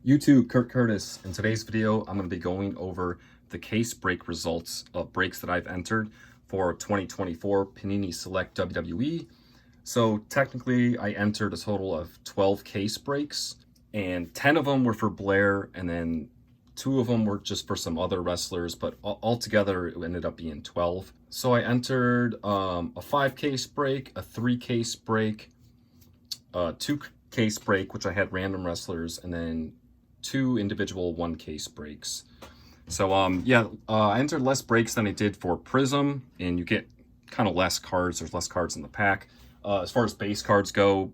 YouTube, Kurt Curtis. In today's video, I'm going to be going over the case break results of breaks that I've entered for 2024 Panini Select WWE. So technically, I entered a total of 12 case breaks, and 10 of them were for Blair, and then 2 of them were just for some other wrestlers, but altogether it ended up being 12. So I entered a 5 case break, a 3 case break, 2 case break, which I had random wrestlers, and then 2 individual 1 case breaks. So I entered less breaks than I did for Prism, and you get kind of less cards. There's less cards in the pack. As far as base cards go,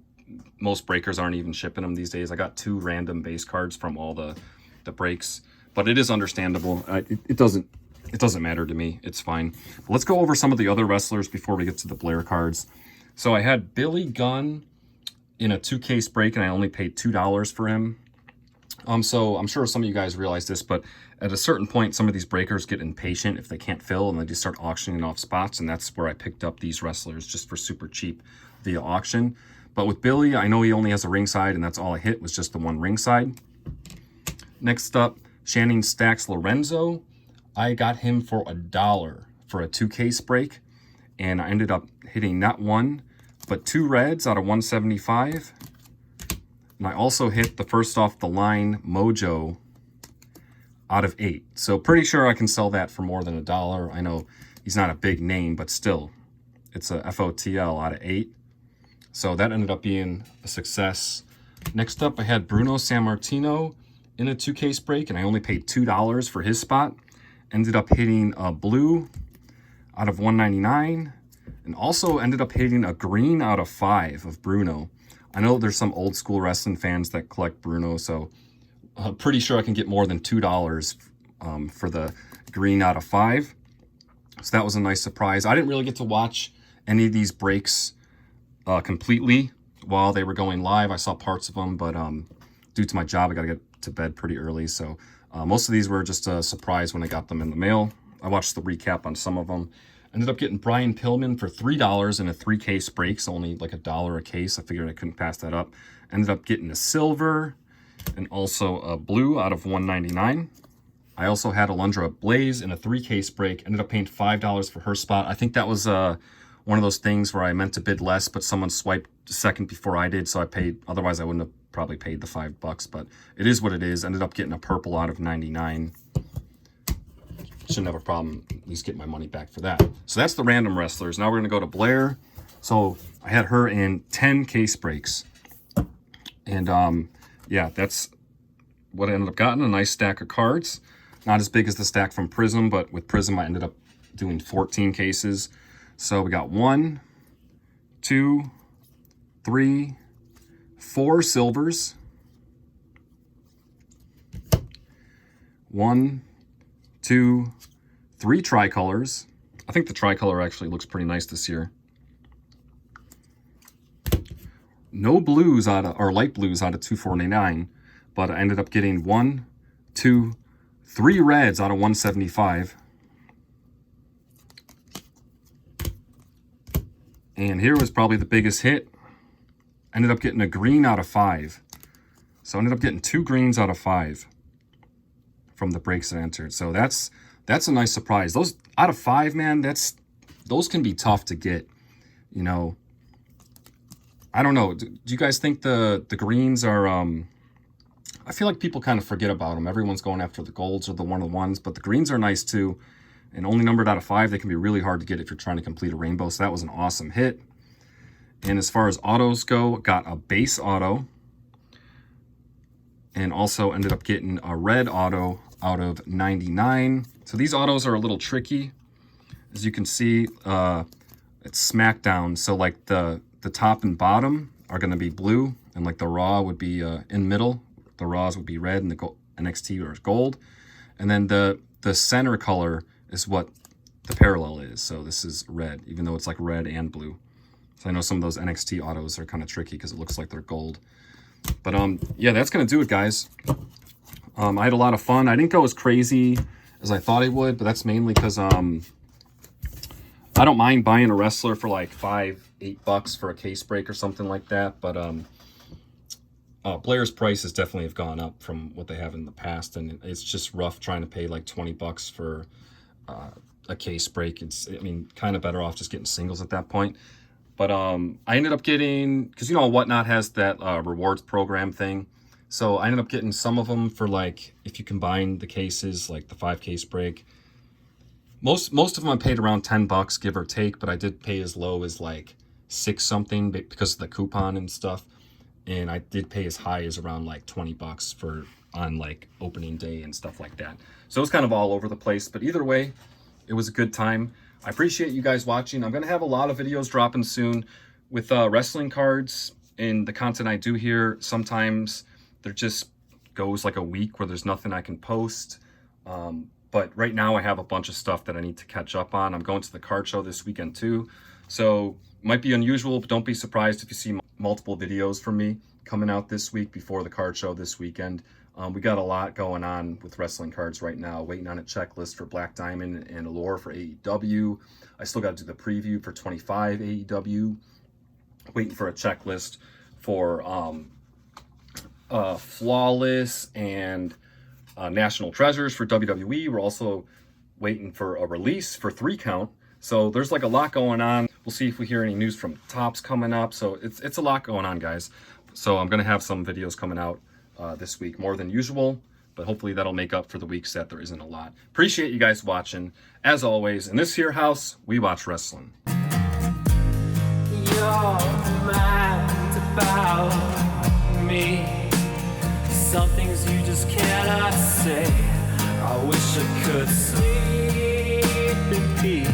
most breakers aren't even shipping them these days. I got 2 random base cards from all the breaks, but it is understandable. It doesn't matter to me. It's fine. But let's go over some of the other wrestlers before we get to the Blair cards. So I had Billy Gunn in a 2 case break, and I only paid $2 for him. So I'm sure some of you guys realize this, but at a certain point, some of these breakers get impatient if they can't fill, and they just start auctioning off spots, and that's where I picked up these wrestlers just for super cheap via auction. But with Billy, I know he only has a ringside, and that's all I hit was just the 1 ringside. Next up, Shannon Stacks Lorenzo. I got him for $1 for a 2 case break, and I ended up hitting not 1, but 2 reds out of 175. And I also hit the first off the line Mojo out of 8. So pretty sure I can sell that for more than $1. I know he's not a big name, but still, it's a FOTL out of 8. So that ended up being a success. Next up, I had Bruno Sammartino in a 2 case break, and I only paid $2 for his spot. Ended up hitting a blue out of 199, and also ended up hitting a green out of 5 of Bruno. I know there's some old school wrestling fans that collect Bruno, so I'm pretty sure I can get more than $2 for the green out of 5. So that was a nice surprise. I didn't really get to watch any of these breaks completely while they were going live. I saw parts of them, but due to my job, I got to get to bed pretty early. So most of these were just a surprise when I got them in the mail. I watched the recap on some of them. Ended up getting Brian Pillman for $3 in a 3 case break, so only like $1 a case. I figured I couldn't pass that up. Ended up getting a silver and also a blue out of 199. I also had Alundra Blaze in a 3 case break. Ended up paying $5 for her spot. I think that was one of those things where I meant to bid less, but someone swiped a second before I did, so I paid. Otherwise, I wouldn't have probably paid the $5, but it is what it is. Ended up getting a purple out of 99. Shouldn't have a problem, at least get my money back for that. So that's the random wrestlers. Now we're going to go to Blair. So I had her in 10 case breaks. And yeah, that's what I ended up getting, a nice stack of cards. Not as big as the stack from Prism, but with Prism I ended up doing 14 cases. So we got 1, 2, 3, 4 silvers, 1, 2, 3 tricolors. I think the tricolor actually looks pretty nice this year. No blues out of, or light blues out of 249, but I ended up getting 1, 2, 3 reds out of 175. And here was probably the biggest hit. Ended up getting a green out of 5. So I ended up getting 2 greens out of 5 from the breaks that I entered. So that's a nice surprise. Those out of 5, man, those can be tough to get. You know, I don't know. Do you guys think the greens are? I feel like people kind of forget about them. Everyone's going after the golds or the 1-of-1s, but the greens are nice too. And only numbered out of 5, they can be really hard to get if you're trying to complete a rainbow. So that was an awesome hit. And as far as autos go, got a base auto, and also ended up getting a red auto out of 99. So these autos are a little tricky. As you can see, it's SmackDown. So like the top and bottom are going to be blue, and like the Raw would be in middle. The Raws would be red, and the NXT are gold. And then the center color is what the parallel is. So this is red, even though it's like red and blue. So I know some of those NXT autos are kind of tricky because it looks like they're gold. But yeah, that's going to do it, guys. I had a lot of fun. I didn't go as crazy as I thought I would, but that's mainly because I don't mind buying a wrestler for like $5, $8 for a case break or something like that. But Blair's prices definitely have gone up from what they have in the past, and it's just rough trying to pay like $20 for a case break. I mean, kind of better off just getting singles at that point. But I ended up getting, because Whatnot has that rewards program thing. So I ended up getting some of them for, like, if you combine the cases, like the 5 case break. Most of them I paid around $10, give or take, but I did pay as low as like 6 something because of the coupon and stuff. And I did pay as high as around like $20 for on like opening day and stuff like that. So it was kind of all over the place, but either way, it was a good time. I appreciate you guys watching. I'm going to have a lot of videos dropping soon with wrestling cards and the content I do here. Sometimes there just goes like a week where there's nothing I can post. But right now I have a bunch of stuff that I need to catch up on. I'm going to the card show this weekend too. So it might be unusual, but don't be surprised if you see multiple videos from me coming out this week before the card show this weekend. We got a lot going on with wrestling cards right now. Waiting on a checklist for Black Diamond and Allure for AEW. I still got to do the preview for 25 AEW. Waiting for a checklist for Flawless and National Treasures for WWE. We're also waiting for a release for 3 count. So there's like a lot going on. We'll see if we hear any news from Topps coming up. So it's a lot going on, guys. So I'm going to have some videos coming out this week, more than usual, but hopefully that'll make up for the weeks that there isn't a lot. Appreciate you guys watching. As always, in this here house, we watch wrestling. Your mind about me, some things you just cannot say. I wish I could sleep in peace.